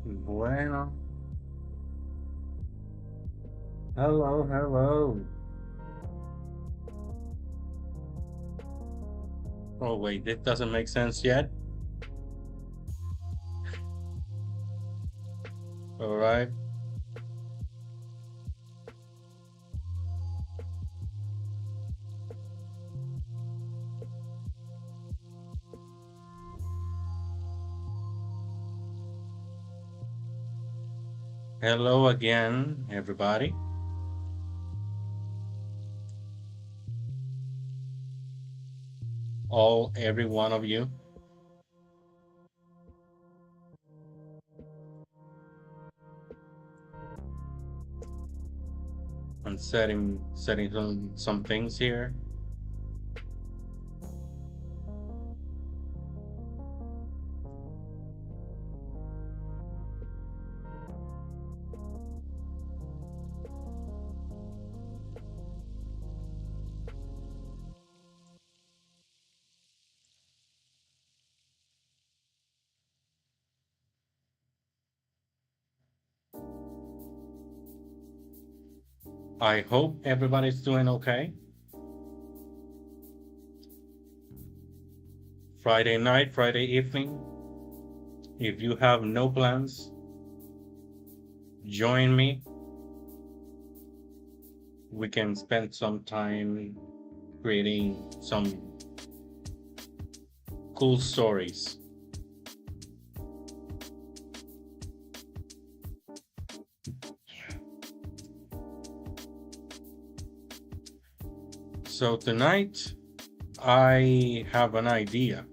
Bueno, hello, hello. Oh, wait, this doesn't make sense yet. All right. Hello again, everybody. Every one of you. I'm setting some things here. I hope everybody's doing okay. Friday night, Friday evening. If you have no plans, join me. We can spend some time creating some cool stories. So tonight, I have an idea.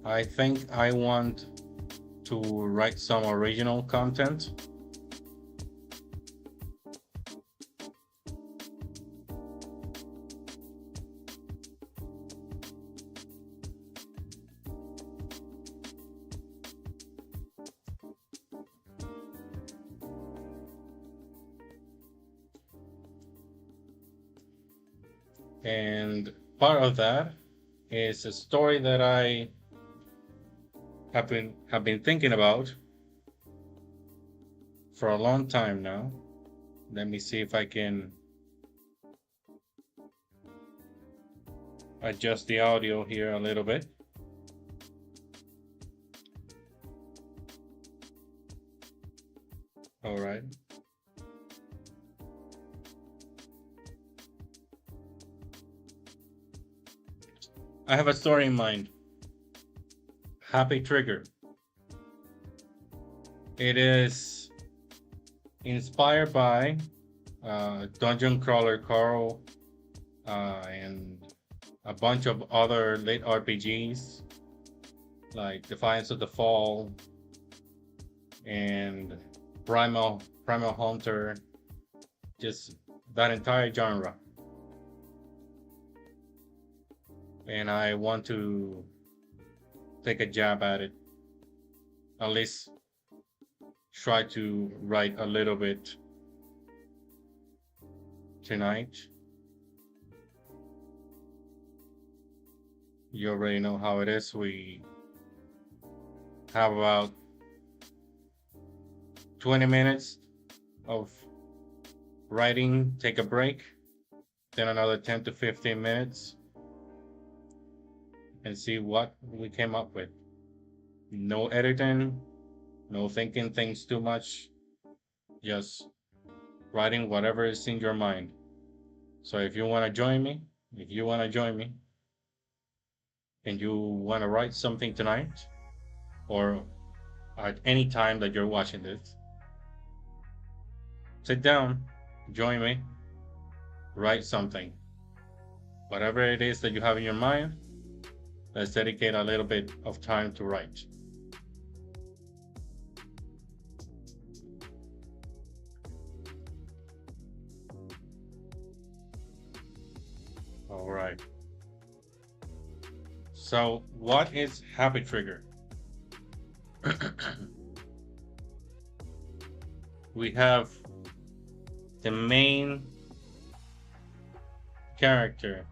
I think I want to write some original content. And part of that is a story that I have been thinking about for a long time now. Let me see if I can adjust the audio here a little bit. All right. I have a story in mind. Happy Trigger. It is inspired by Dungeon Crawler Carl and a bunch of other late RPGs like Defiance of the Fall and Primal Hunter, just that entire genre. And I want to take a jab at it, at least try to write a little bit tonight. You already know how it is. We have about 20 minutes of writing, take a break, then another 10 to 15 minutes, and see what we came up with. No editing, no thinking things too much, just writing whatever is in your mind. So if you want to join me, if you want to join me, and you want to write something tonight, or at any time that you're watching this, sit down, join me, write something. Whatever it is that you have in your mind, let's dedicate a little bit of time to write. All right. So, what is Happy Trigger? We have the main character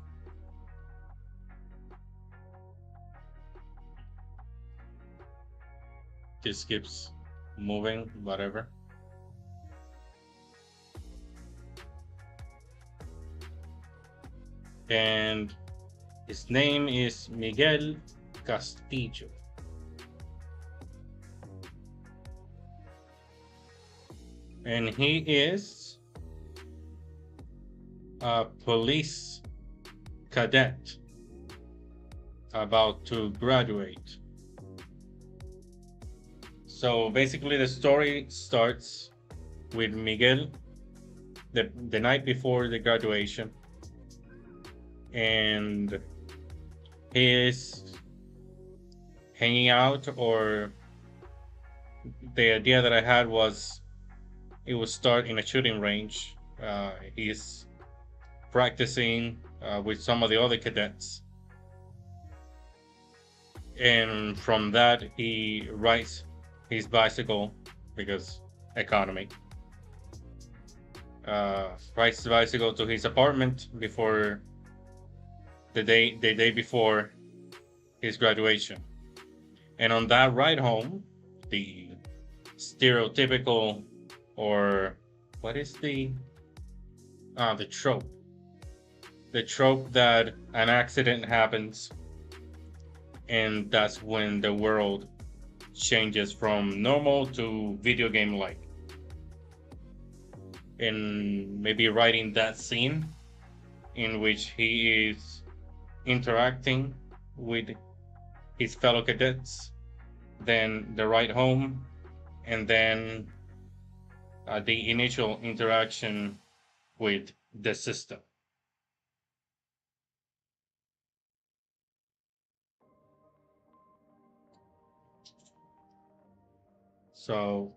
just keeps moving, whatever. And his name is Miguel Castillo. And he is a police cadet about to graduate. So basically, the story starts with Miguel the night before the graduation, and he is hanging out, or the idea that I had was it would start in a shooting range. He's practicing with some of the other cadets, and from that he rides his bicycle because economy. Rides his bicycle to his apartment before the day before his graduation, and on that ride home, the stereotypical, or what is the trope, the trope that an accident happens, and that's when the world changes from normal to video game like. And maybe writing that scene in which he is interacting with his fellow cadets, then the ride home, and then the initial interaction with the system. So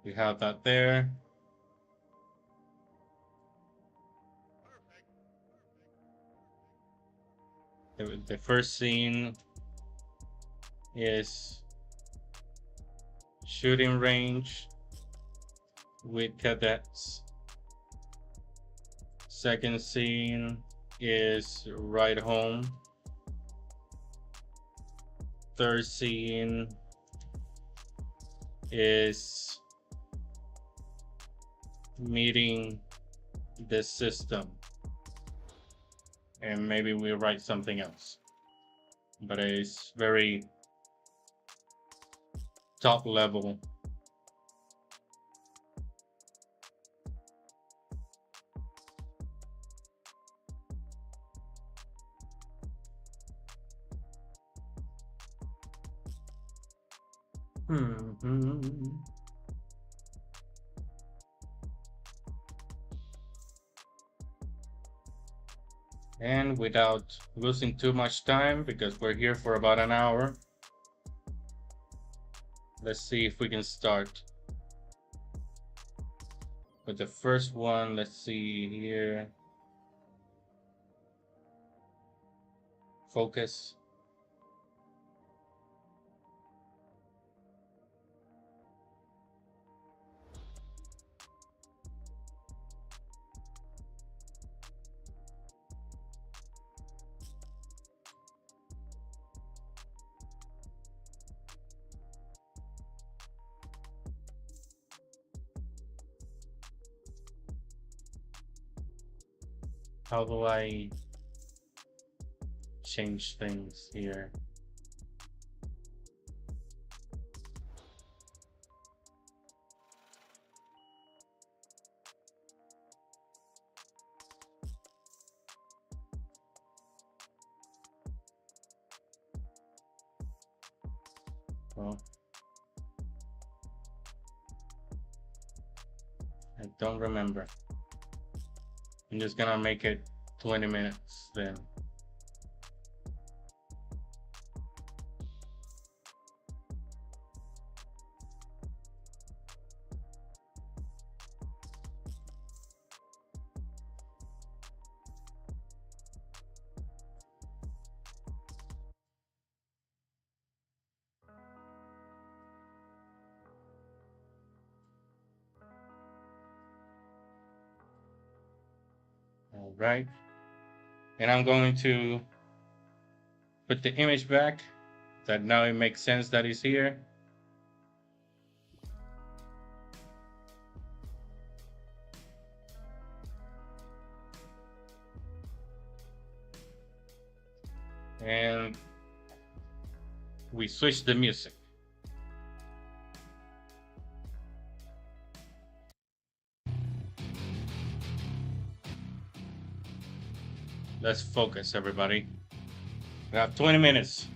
we have that there. The first scene is shooting range with cadets. Second scene is ride home. Third scene is meeting the system. And maybe we write something else. But it's very top level. Hmm. And without losing too much time, because we're here for about an hour, let's see if we can start with the first one. Let's see here. Focus. How do I change things here? Well, I don't remember. I'm just gonna make it 20 minutes then. All right. And I'm going to put the image back, that now it makes sense that it's here. And we switch the music. Let's focus, everybody. We have 20 minutes.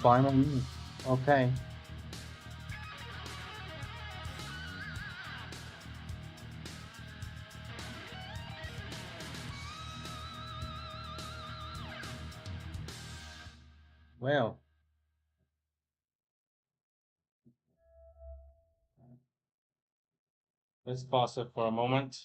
Fine with me. Okay. Well, let's pause it for a moment.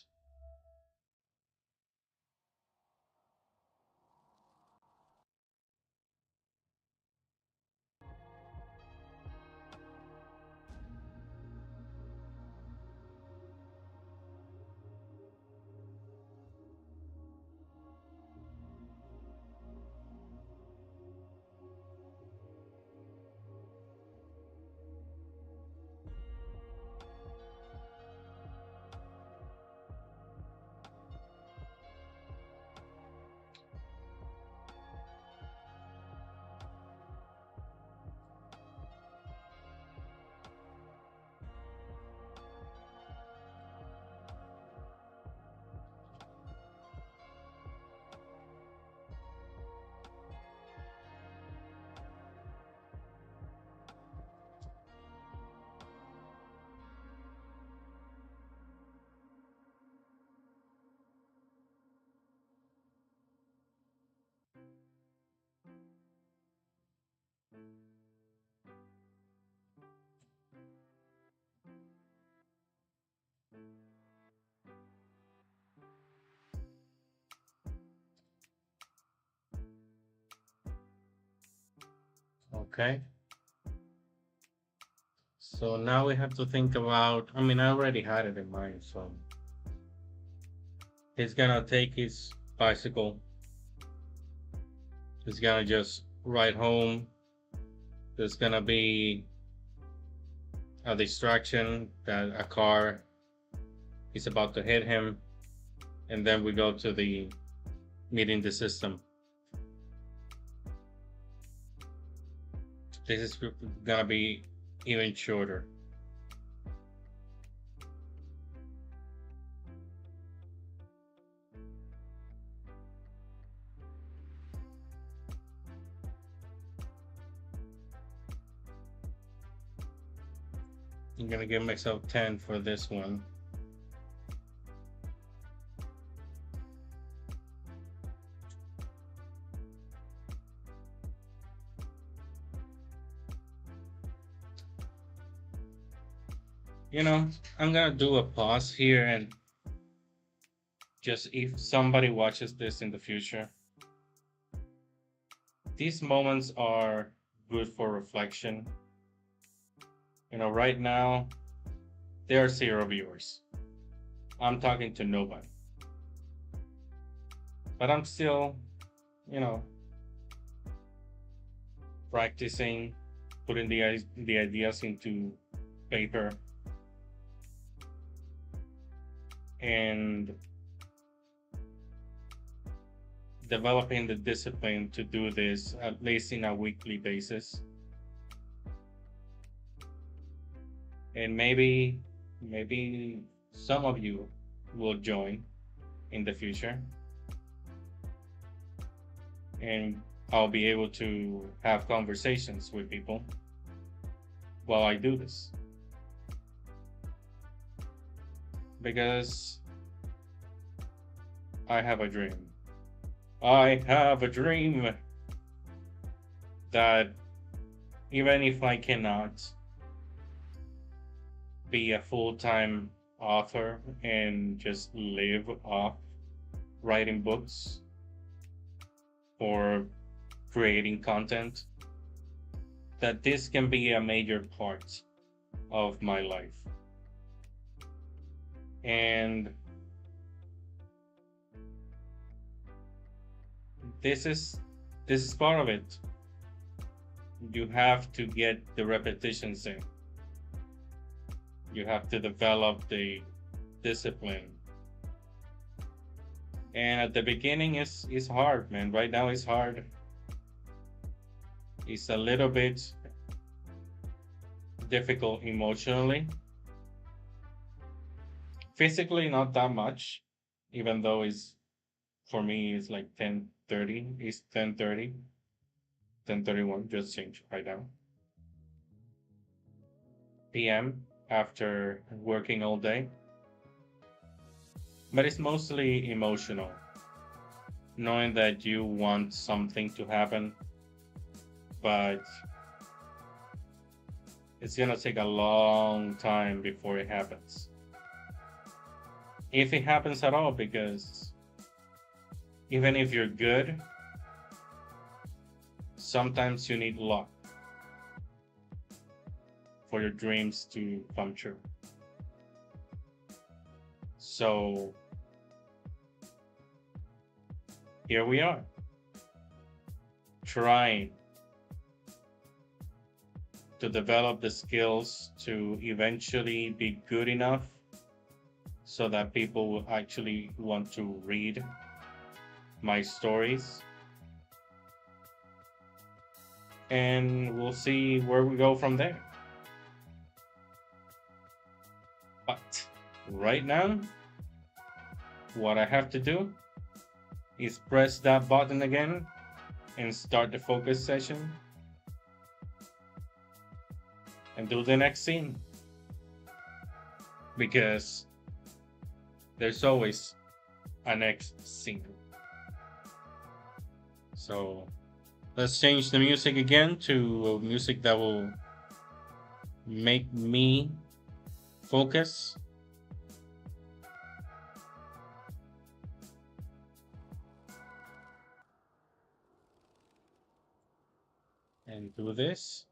Okay. So now we have to think about, I mean, I already had it in mind. So he's gonna take his bicycle. He's gonna just ride home. There's gonna be a distraction that a car is about to hit him. And then we go to the meeting the system. This is gonna be even shorter. I'm gonna give myself 10 for this one. You know, I'm gonna do a pause here and just if somebody watches this in the future, these moments are good for reflection. You know, right now, there are zero viewers. I'm talking to nobody. But I'm still, you know, practicing, putting the ideas into paper and developing the discipline to do this at least in a weekly basis. And maybe some of you will join in the future and I'll be able to have conversations with people while I do this. Because I have a dream. I have a dream that even if I cannot be a full time author and just live off writing books or creating content, that this can be a major part of my life. And this is this is part of it. You have to get the repetitions in. You have to develop the discipline. And at the beginning is hard, man. Right now it's hard. It's a little bit difficult emotionally. Physically not that much, even though it's for me it's like 10:30. It's 10:30. 10:31 just changed right now. PM after working all day. But it's mostly emotional, knowing that you want something to happen, but it's gonna take a long time before it happens. If it happens at all, because even if you're good, sometimes you need luck for your dreams to come true. So here we are, trying to develop the skills to eventually be good enough so that people will actually want to read my stories. And we'll see where we go from there. But right now, what I have to do is press that button again and start the focus session and do the next scene. Because there's always a next scene. So let's change the music again to music that will make me focus. And do this.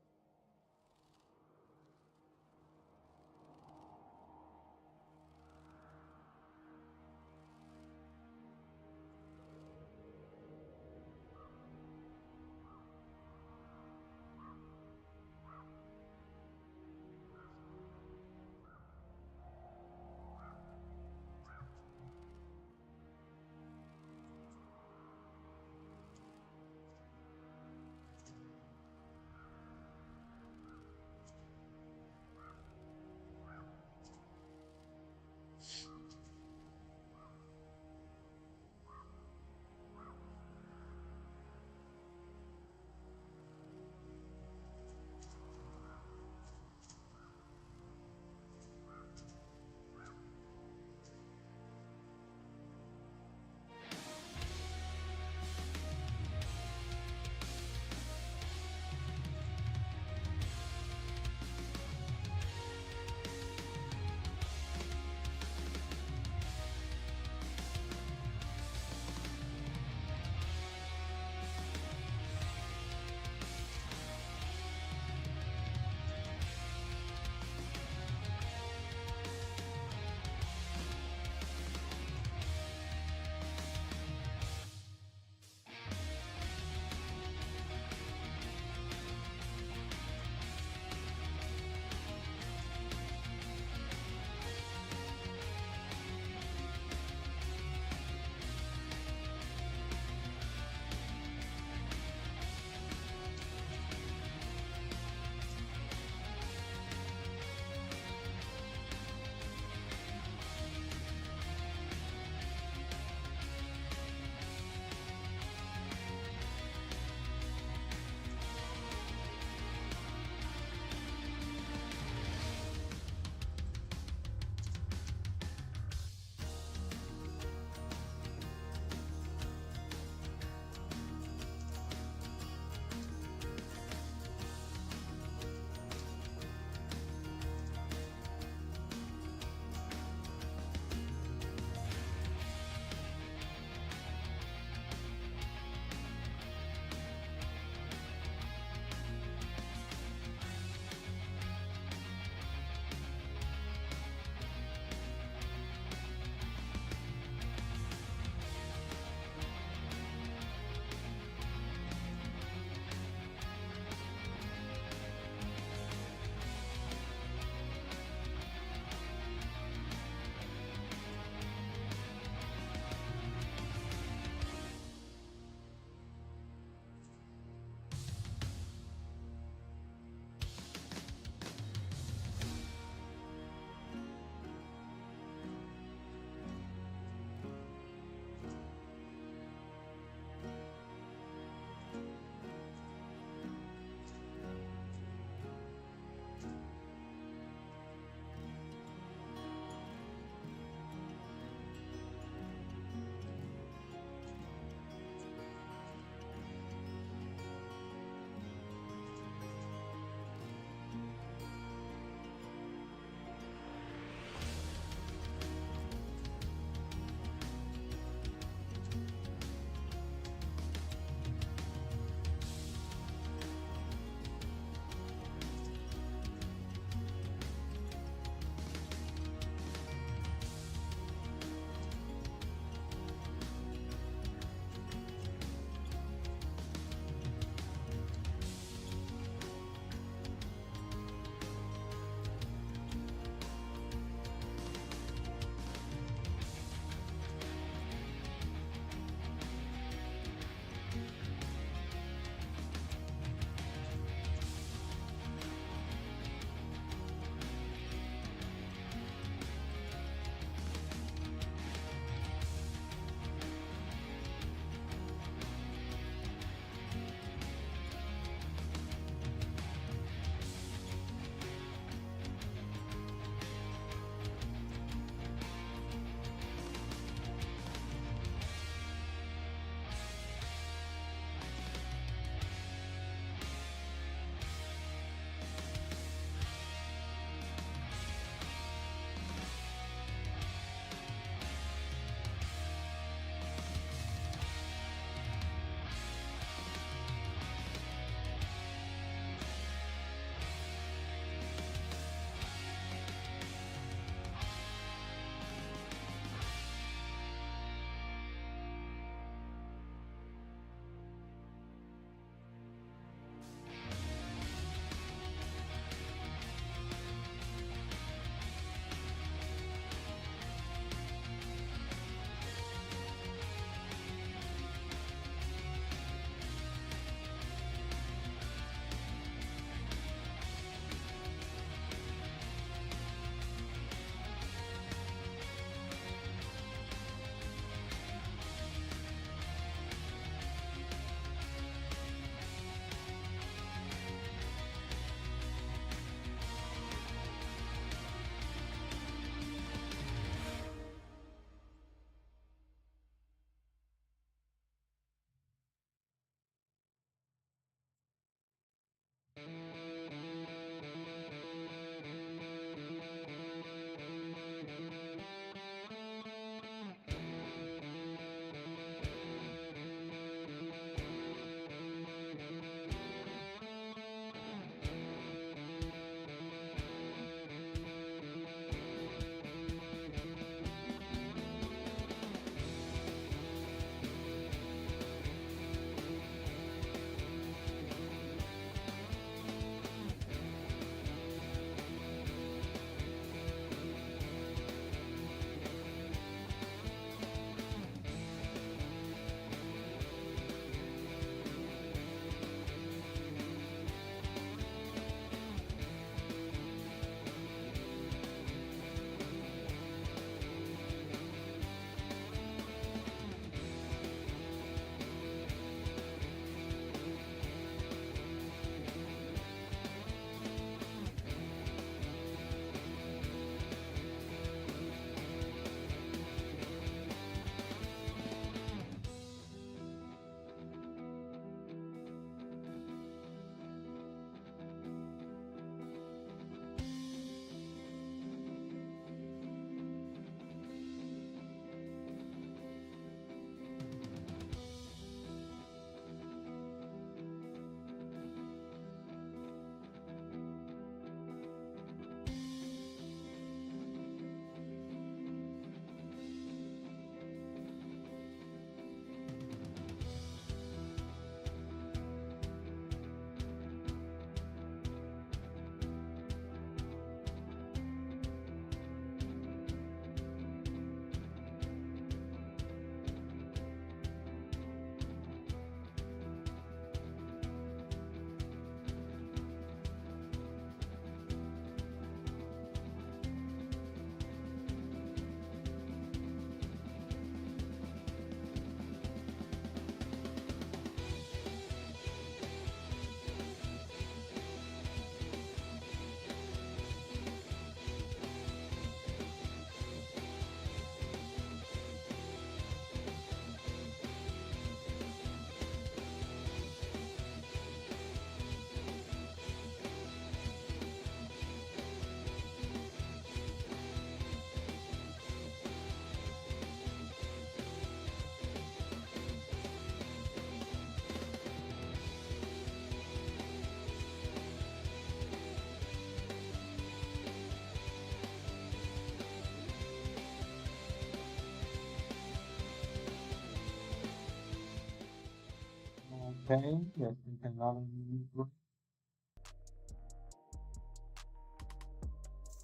Okay, yes,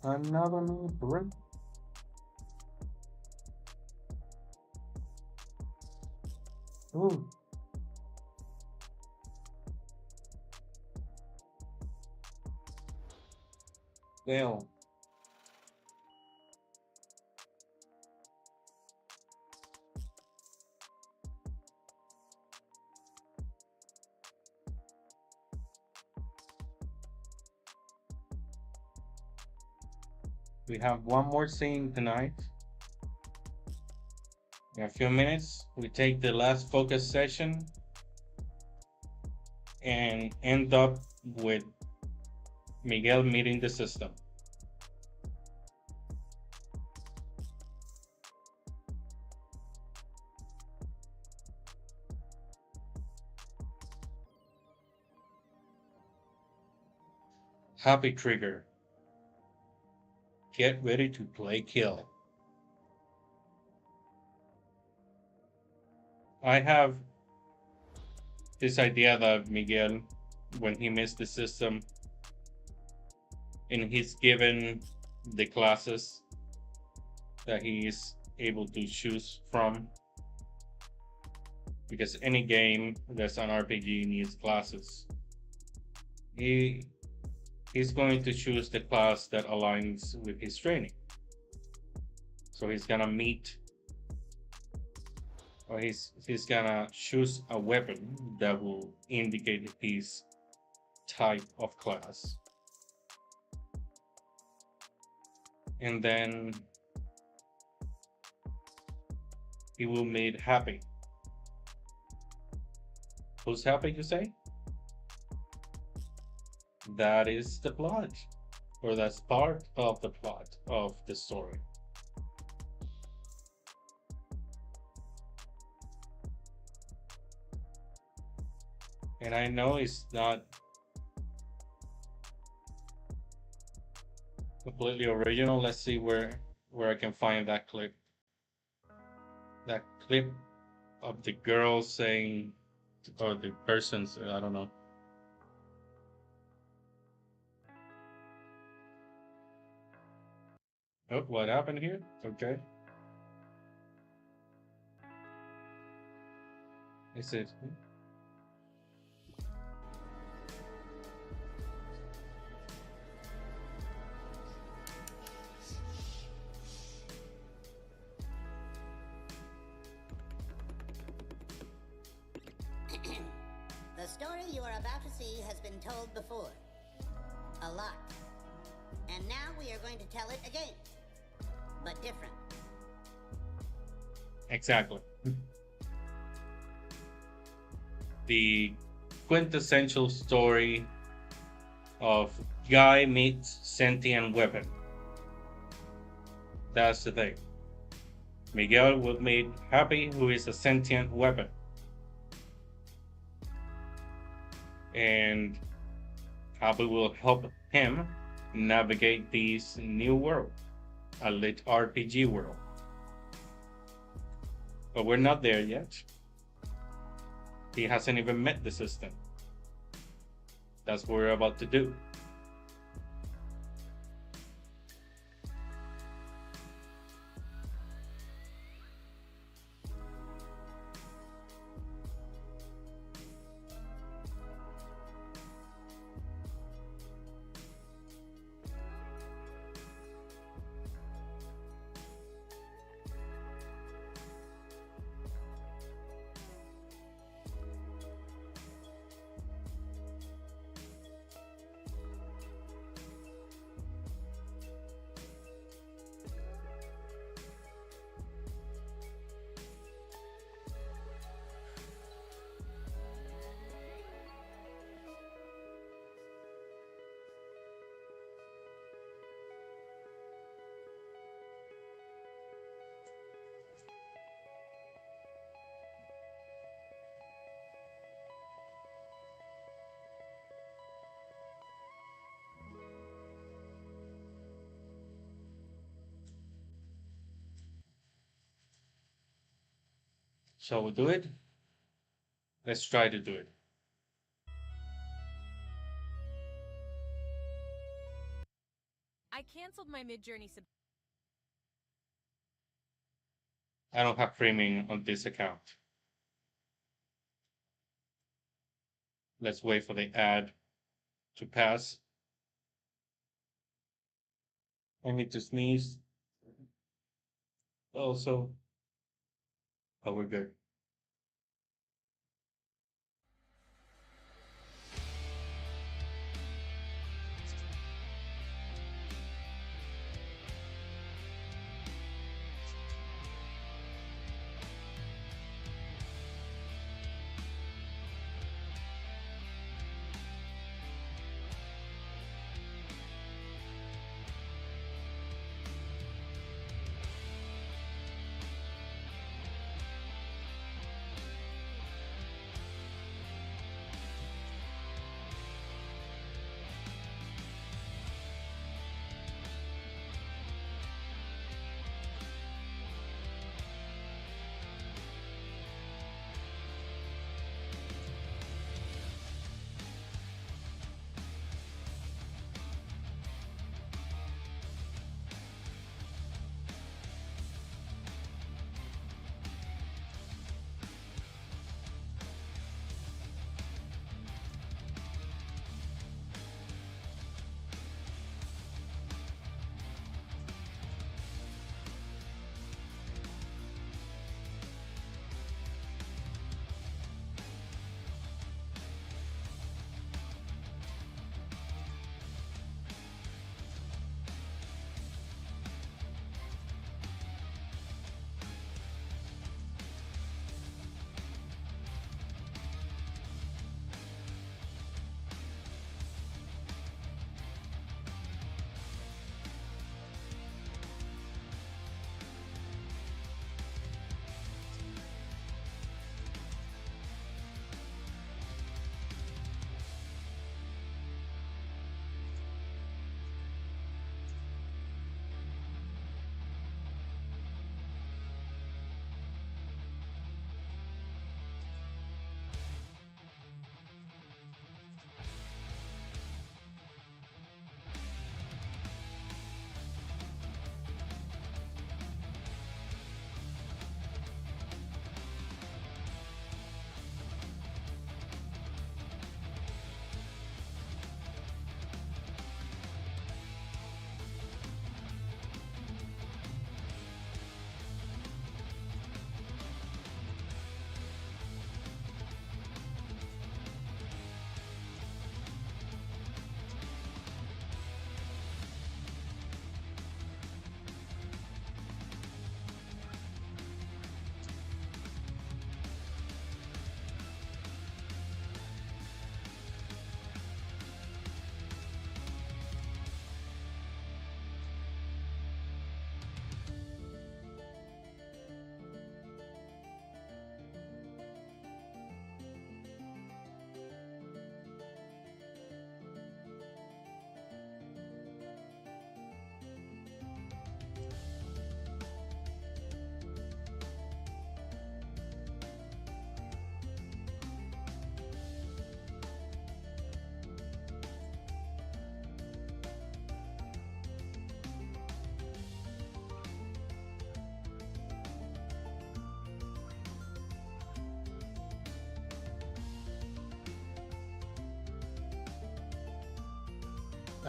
another break. Ooh, damn. We have one more scene tonight. In a few minutes, we take the last focus session and end up with Miguel meeting the system. Happy trigger. Get ready to play kill. I have this idea that Miguel, when he missed the system and he's given the classes that he is able to choose from, because any game that's an RPG needs classes. He he's going to choose the class that aligns with his training. So he's gonna meet, or he's gonna choose a weapon that will indicate his type of class. And then he will meet Happy. Who's Happy, you say? that is the plot, or that's part of the plot of the story. And I know it's not completely original. Let's see where I can find that clip. That clip of the girl saying, or the person's, I don't know. Oh, what happened here? Okay. Is it? The story you are about to see has been told before. A lot. And now we are going to tell it again. But different. Exactly. The quintessential story of guy meets sentient weapon. That's the thing. Miguel will meet Happy, who is a sentient weapon. And Happy will help him navigate this new world, a lit RPG world. But we're not there yet. He hasn't even met the system. That's what we're about to do. Shall we do it? Let's try to do it. I canceled my mid-journey I don't have premium on this account. Let's wait for the ad to pass. I need to sneeze. Also, oh, we're good.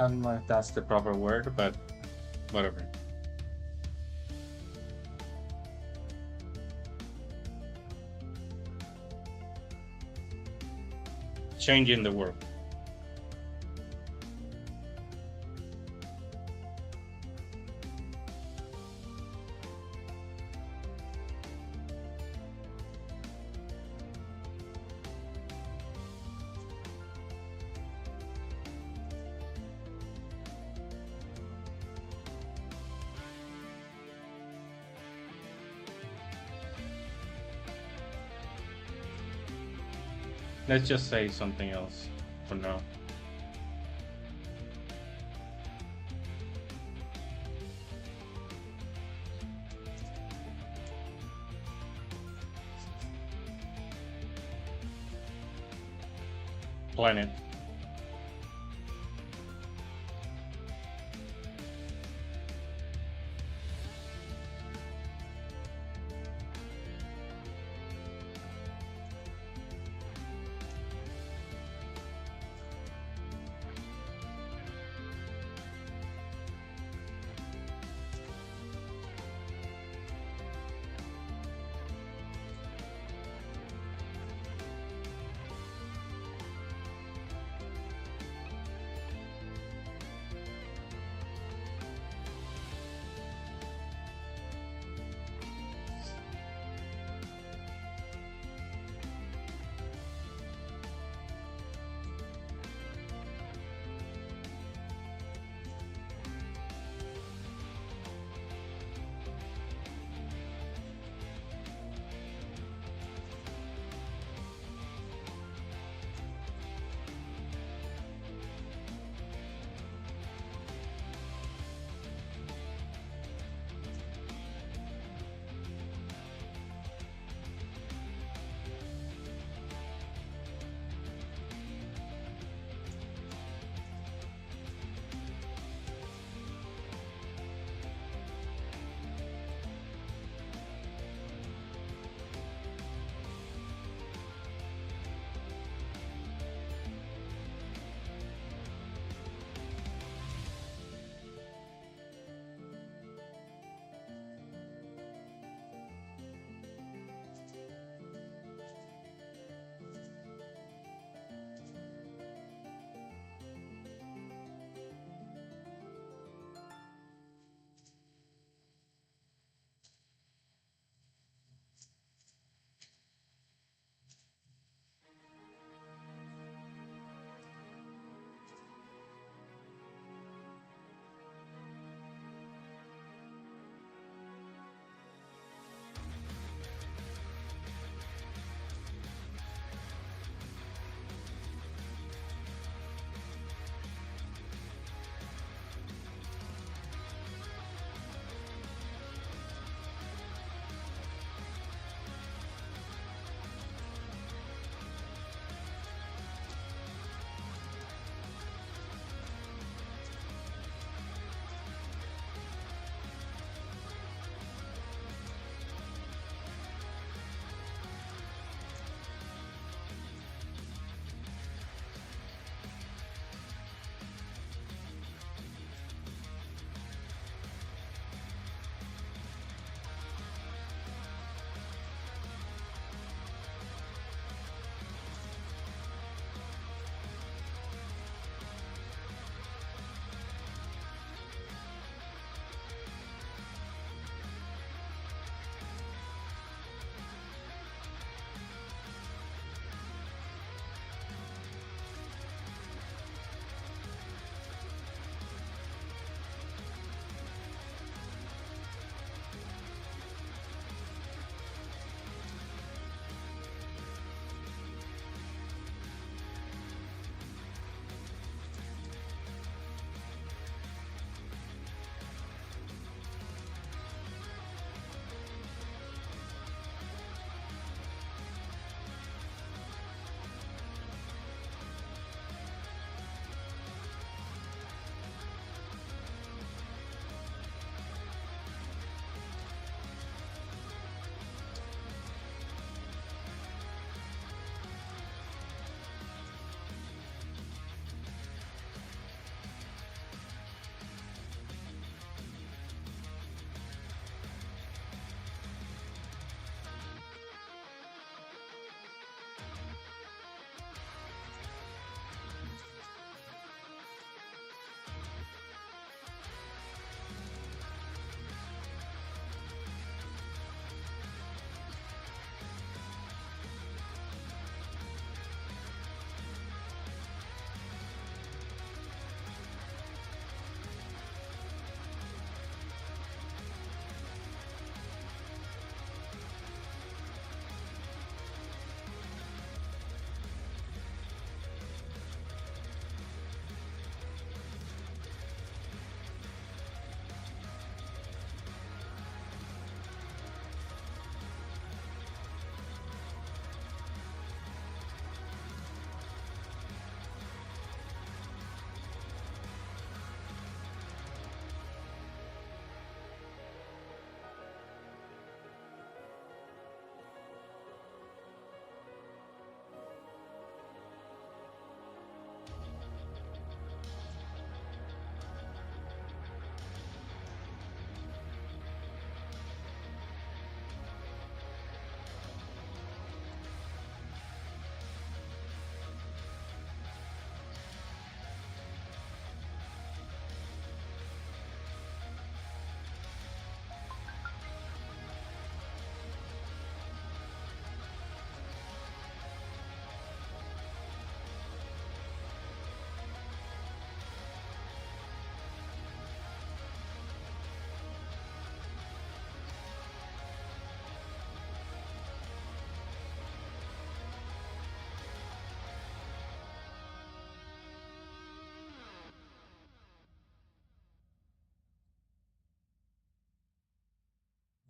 I don't know if that's the proper word, but whatever. Changing the world. Let's just say something else for now. Planet.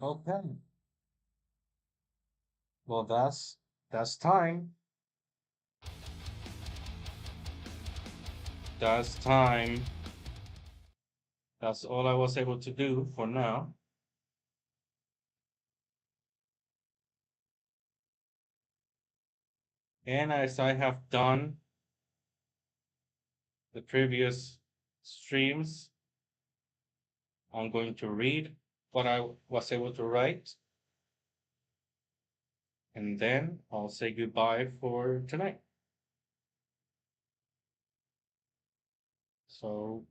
Okay. Well, that's time. That's time. That's all I was able to do for now. And as I have done the previous streams, I'm going to read what I was able to write, and then I'll say goodbye for tonight. So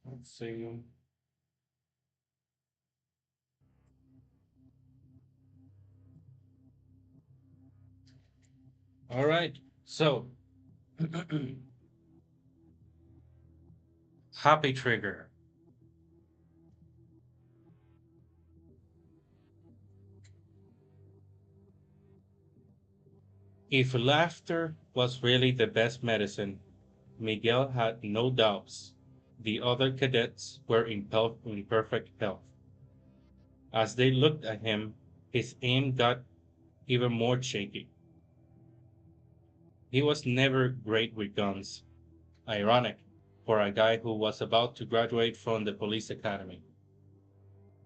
let's see. All right. So, happy trigger. If laughter was really the best medicine, Miguel had no doubts. The other cadets were in perfect health. As they looked at him, his aim got even more shaky. He was never great with guns. Ironic for a guy who was about to graduate from the police academy.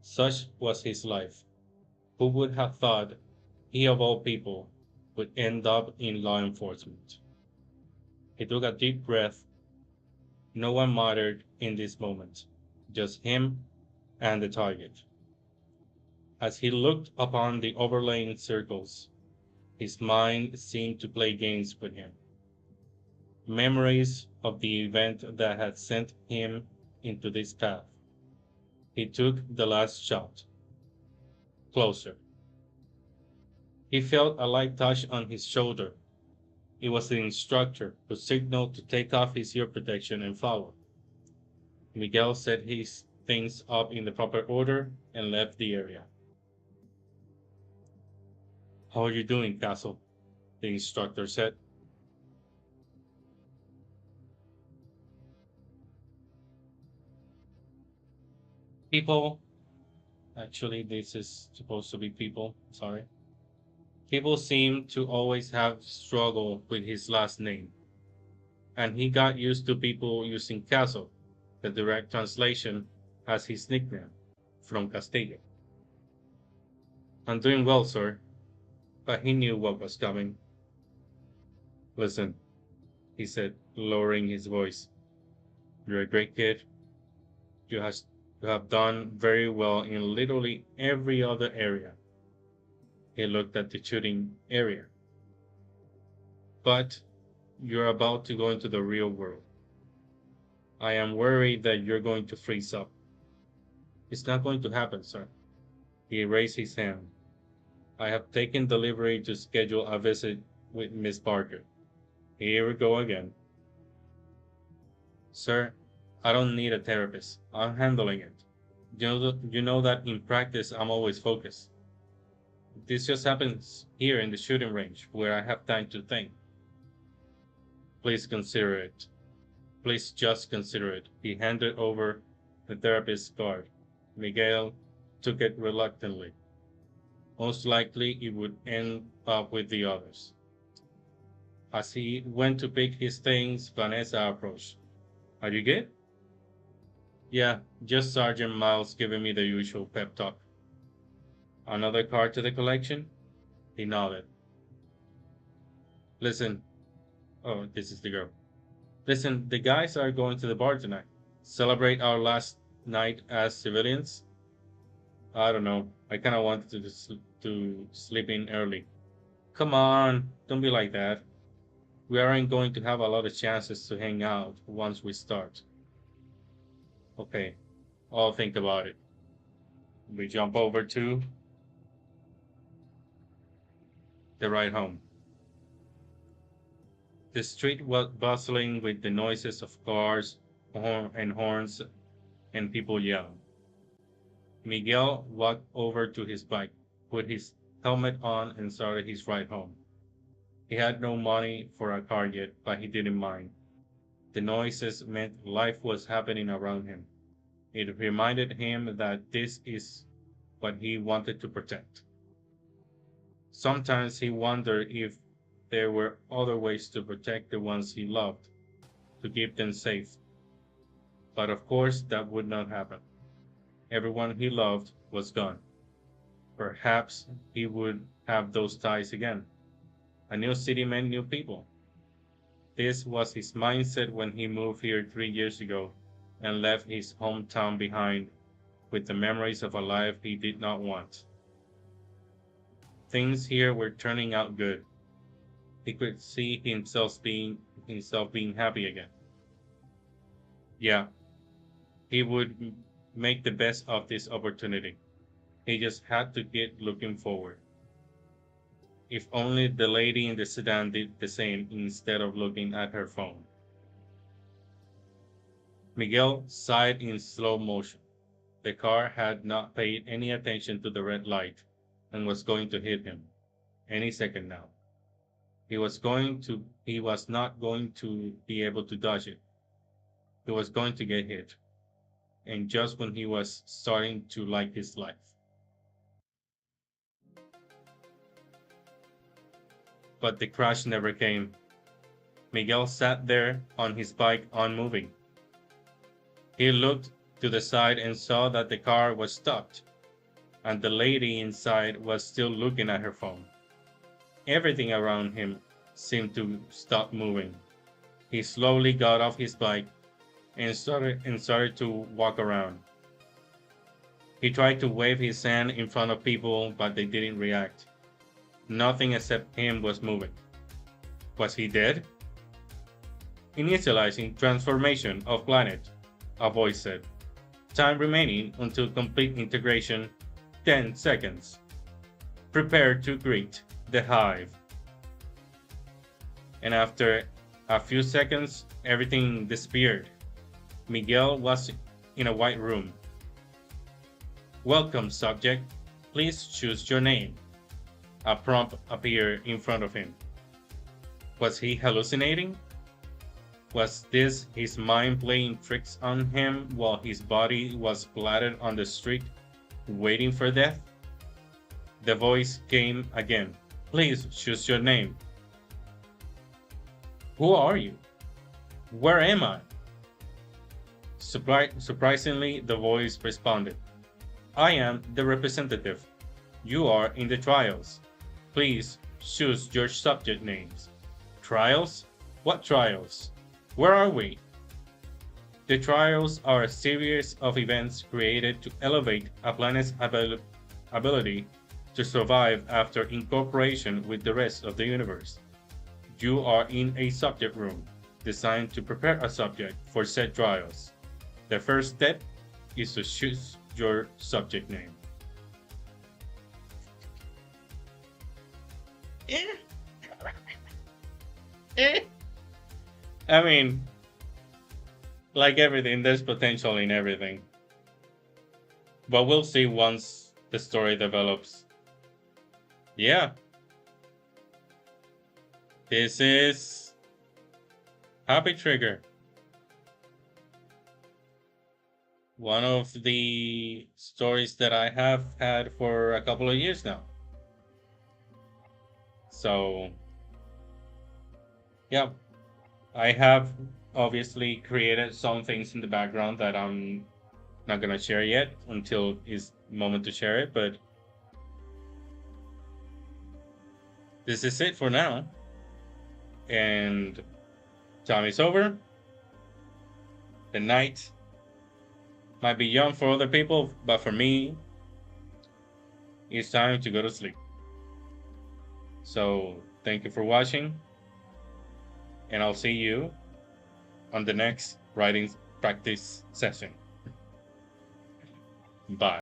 Such was his life. Who would have thought he, of all people, would end up in law enforcement? He took a deep breath. No one mattered in this moment, just him and the target. As he looked upon the overlaying circles, his mind seemed to play games with him. Memories of the event that had sent him into this path. He took the last shot. Closer. He felt a light touch on his shoulder. It was the instructor who signaled to take off his ear protection and follow. Miguel set his things up in the proper order and left the area. How are you doing, Castle? The instructor said. People, actually, this is supposed to be people, sorry. People seem to always have struggle with his last name, and he got used to people using Castle, the direct translation, as his nickname, from Castillo. I'm doing well, sir, but he knew what was coming. Listen, he said, lowering his voice. You're a great kid. You, has, you have done very well in literally every other area. He looked at the shooting area. But you're about to go into the real world. I am worried that you're going to freeze up. It's not going to happen, sir. He raised his hand. I have taken delivery to schedule a visit with Miss Parker. Here we go again. Sir, I don't need a therapist. I'm handling it. You know that in practice I'm always focused. This just happens here in the shooting range where I have time to think. Please consider it. Please just consider it. He handed over the therapist's card. Miguel took it reluctantly. Most likely it would end up with the others. As he went to pick his things, Vanessa approached. Are you good? Yeah, just Sergeant Miles giving me the usual pep talk. Another card to the collection? He nodded. Listen, oh, this is the girl. Listen, the guys are going to the bar tonight. Celebrate our last night as civilians? I don't know. I kind of wanted to sleep in early. Come on, don't be like that. We aren't going to have a lot of chances to hang out once we start. Okay, I'll think about it. We jump over to the ride home. The street was bustling with the noises of cars and horns and people yelling. Miguel walked over to his bike, put his helmet on, and started his ride home. He had no money for a car yet, but he didn't mind. The noises meant life was happening around him. It reminded him that this is what he wanted to protect. Sometimes he wondered if there were other ways to protect the ones he loved, to keep them safe. But of course, that would not happen. Everyone he loved was gone. Perhaps he would have those ties again. A new city meant new people. This was his mindset when he moved here 3 years ago and left his hometown behind with the memories of a life he did not want. Things here were turning out good. He could see himself being happy again. Yeah, he would make the best of this opportunity. He just had to get looking forward. If only the lady in the sedan did the same instead of looking at her phone. Miguel sighed in slow motion. The car had not paid any attention to the red light and was going to hit him any second now. He was not going to be able to dodge it. He was going to get hit. And just when he was starting to like his life. But the crash never came. Miguel sat there on his bike unmoving. He looked to the side and saw that the car was stopped, and the lady inside was still looking at her phone. Everything around him seemed to stop moving. He slowly got off his bike and started to walk around. He tried to wave his hand in front of people, but they didn't react. Nothing except him was moving. Was he dead? Initializing transformation of planet, a voice said. Time remaining until complete integration, 10 seconds. Prepare to greet the hive. And after a few seconds, everything disappeared. Miguel was in a white room. Welcome, subject. Please choose your name. A prompt appeared in front of him. Was he hallucinating? Was this his mind playing tricks on him while his body was splattered on the street, waiting for death? The voice came again. Please choose your name. Who are you? Where am I? Surprisingly, the voice responded. I am the representative. You are in the trials. Please choose your subject names. Trials? What trials? Where are we? The trials are a series of events created to elevate a planet's ability to survive after incorporation with the rest of the universe. You are in a subject room designed to prepare a subject for said trials. The first step is to choose your subject name. I mean, like everything, there's potential in everything. But we'll see once the story develops. Yeah. This is Happy Trigger. One of the stories that I have had for a couple of years now. So, yeah, I have obviously created some things in the background that I'm not gonna share yet until it's moment to share it, but this is it for now. And time is over. The night might be young for other people, but for me, it's time to go to sleep. So, thank you for watching, and I'll see you on the next writing practice session. Bye.